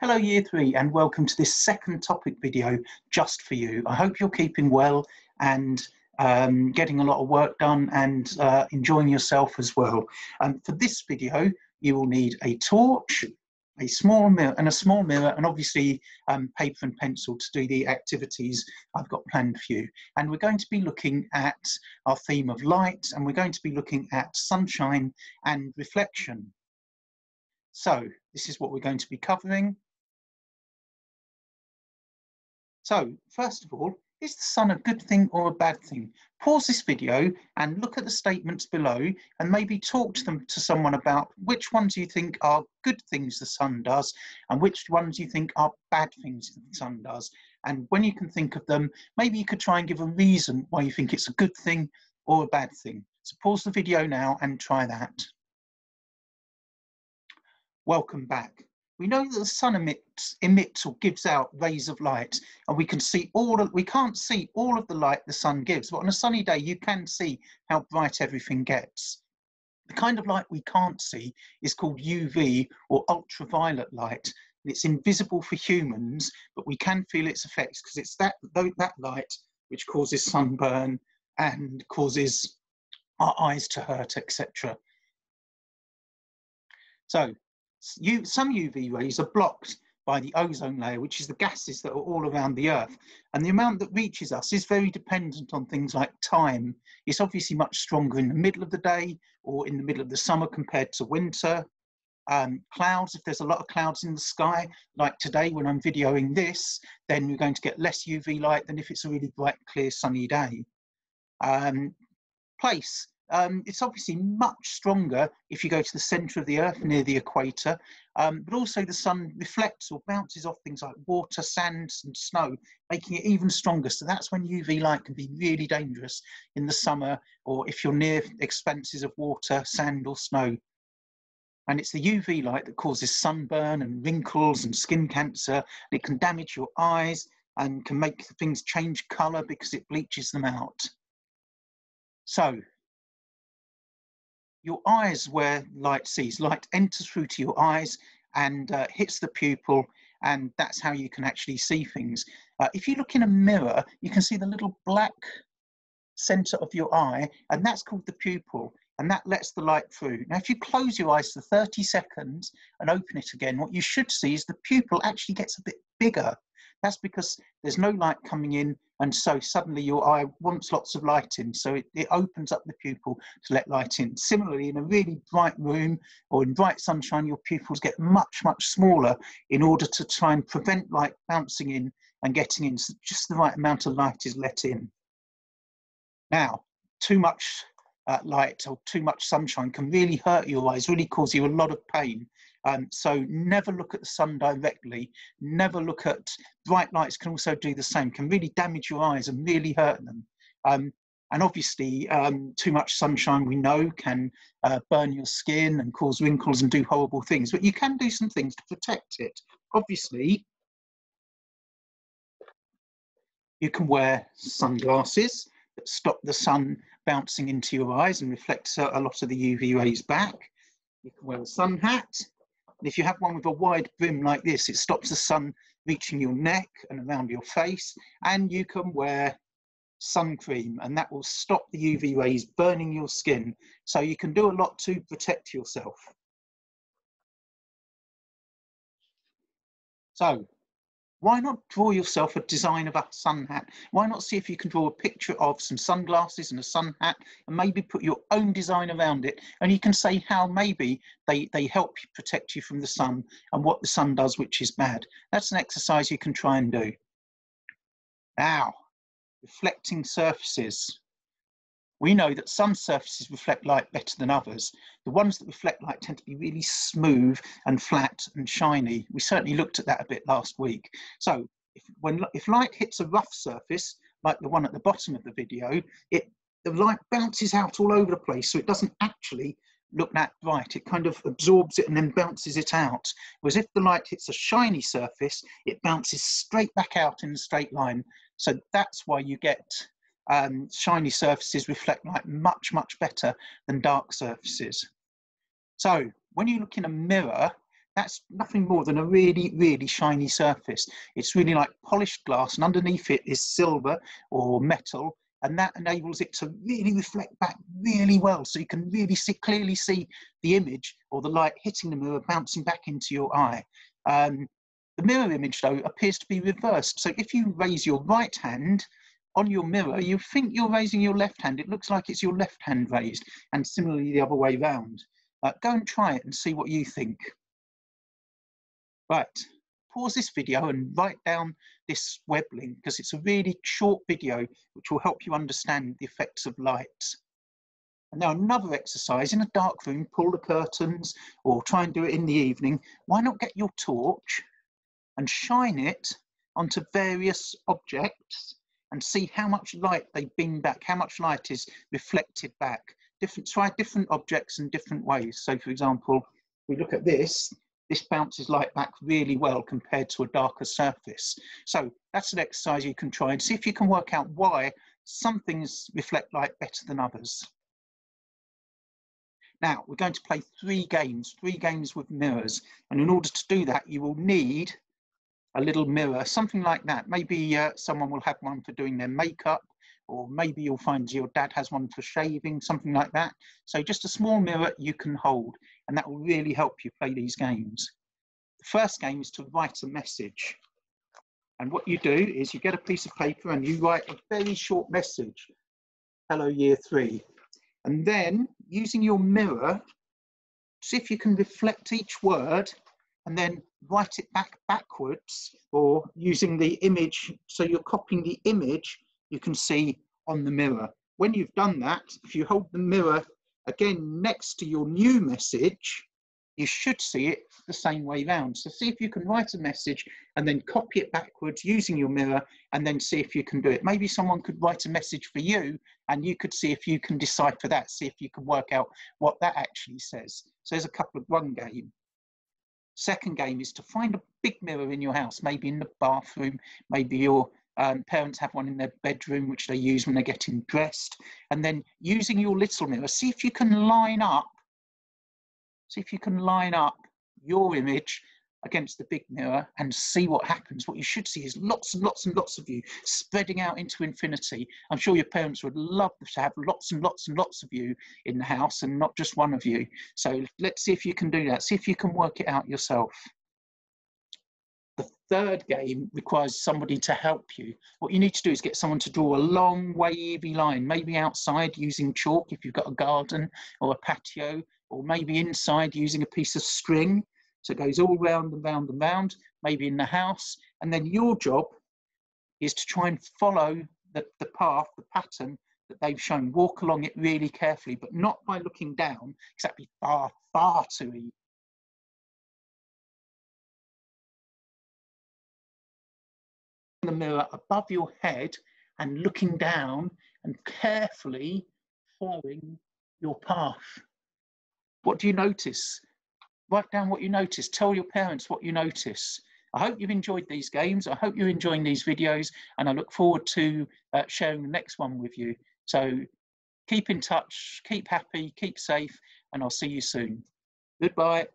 Hello Year 3 and welcome to this second topic video just for you. I hope you're keeping well and getting a lot of work done and enjoying yourself as well. For this video you will need a torch, a small mirror and obviously paper and pencil to do the activities I've got planned for you. And we're going to be looking at our theme of light, and we're going to be looking at sunshine and reflection. So this is what we're going to be covering. So first of all, is the sun a good thing or a bad thing? Pause this video and look at the statements below and maybe talk to someone about which ones you think are good things the sun does and which ones you think are bad things the sun does. And when you can think of them, maybe you could try and give a reason why you think it's a good thing or a bad thing. So pause the video now and try that. Welcome back. We know that the sun emits or gives out rays of light, and we can't see all of the light the sun gives, but on a sunny day you can see how bright everything gets. The kind of light we can't see is called UV or ultraviolet light. It's invisible for humans, but we can feel its effects because it's that light which causes sunburn and causes our eyes to hurt, etc. So some UV rays are blocked by the ozone layer, which is the gases that are all around the Earth. And the amount that reaches us is very dependent on things like time. It's obviously much stronger in the middle of the day or in the middle of the summer compared to winter. Clouds, if there's a lot of clouds in the sky, like today when I'm videoing this, then you're going to get less UV light than if it's a really bright, clear, sunny day. Place. It's obviously much stronger if you go to the centre of the Earth near the equator, but also the sun reflects or bounces off things like water, sand and snow, making it even stronger. So that's when UV light can be really dangerous in the summer, or if you're near expanses of water, sand or snow. And it's the UV light that causes sunburn and wrinkles and skin cancer. And it can damage your eyes and can make things change colour because it bleaches them out. So your eyes, where light enters through to your eyes and hits the pupil, and that's how you can actually see things. If you look in a mirror, you can see the little black center of your eye, and that's called the pupil, and that lets the light through. Now, if you close your eyes for 30 seconds and open it again, what you should see is the pupil actually gets a bit bigger. That's because there's no light coming in, and so suddenly your eye wants lots of light in, so it opens up the pupil to let light in. Similarly, in a really bright room or in bright sunshine, your pupils get much, much smaller in order to try and prevent light bouncing in and getting in, so just the right amount of light is let in. Now, too much light or too much sunshine can really hurt your eyes, really cause you a lot of pain. So never look at the sun directly, never look at bright lights. Can also do the same, can really damage your eyes and really hurt them. And obviously too much sunshine, we know, can burn your skin and cause wrinkles and do horrible things, but you can do some things to protect it. Obviously you can wear sunglasses that stop the sun bouncing into your eyes and reflects a lot of the UV rays back. You can wear a sun hat. And if you have one with a wide brim like this, it stops the sun reaching your neck and around your face. And you can wear sun cream, and that will stop the UV rays burning your skin. So you can do a lot to protect yourself. So why not draw yourself a design of a sun hat? Why not see if you can draw a picture of some sunglasses and a sun hat and maybe put your own design around it, and you can say how maybe they help you protect you from the sun and what the sun does, which is bad. That's an exercise you can try and do. Now, reflecting surfaces. We know that some surfaces reflect light better than others. The ones that reflect light tend to be really smooth and flat and shiny. We certainly looked at that a bit last week. So if light hits a rough surface, like the one at the bottom of the video, the light bounces out all over the place, so it doesn't actually look that bright. It kind of absorbs it and then bounces it out. Whereas if the light hits a shiny surface, it bounces straight back out in a straight line. So that's why you get shiny surfaces reflect light much, much better than dark surfaces. So when you look in a mirror, that's nothing more than a really, really shiny surface. It's really like polished glass, and underneath it is silver or metal, and that enables it to really reflect back really well, so you can really clearly see the image or the light hitting the mirror, bouncing back into your eye. The mirror image, though, appears to be reversed. So if you raise your right hand on your mirror, you think you're raising your left hand. It looks like it's your left hand raised, and similarly the other way round. Go and try it and see what you think. Right, pause this video and write down this web link, because it's a really short video which will help you understand the effects of light. And now another exercise: in a dark room, pull the curtains or try and do it in the evening. Why not get your torch and shine it onto various objects and see how much light they beam back, how much light is reflected back. Try different objects in different ways. So for example, we look at this bounces light back really well compared to a darker surface. So that's an exercise you can try and see if you can work out why some things reflect light better than others. Now we're going to play three games with mirrors. And in order to do that, you will need a little mirror, something like that. Maybe someone will have one for doing their makeup, or maybe you'll find your dad has one for shaving, something like that. So just a small mirror you can hold, and that will really help you play these games. The first game is to write a message. And what you do is you get a piece of paper and you write a very short message. Hello, year 3. And then using your mirror, see if you can reflect each word and then write it backwards, or using the image, so you're copying the image you can see on the mirror. When you've done that, if you hold the mirror again next to your new message, you should see it the same way round. So see if you can write a message and then copy it backwards using your mirror, and then see if you can do it. Maybe someone could write a message for you and you could see if you can decipher that, see if you can work out what that actually says. So there's one game. Second game is to find a big mirror in your house, maybe in the bathroom, maybe your parents have one in their bedroom, which they use when they're getting dressed. And then using your little mirror, see if you can line up your image against the big mirror and see what happens. What you should see is lots and lots and lots of you spreading out into infinity. I'm sure your parents would love to have lots and lots and lots of you in the house and not just one of you. So let's see if you can do that. See if you can work it out yourself. The third game requires somebody to help you. What you need to do is get someone to draw a long wavy line, maybe outside using chalk if you've got a garden or a patio, or maybe inside using a piece of string. So it goes all round and round and round, maybe in the house. And then your job is to try and follow the path, the pattern that they've shown. Walk along it really carefully, but not by looking down, because that'd be far, far too easy. The mirror above your head and looking down and carefully following your path. What do you notice? Write down what you notice. Tell your parents what you notice. I hope you've enjoyed these games. I hope you're enjoying these videos, and I look forward to sharing the next one with you. So keep in touch, keep happy, keep safe, and I'll see you soon. Goodbye.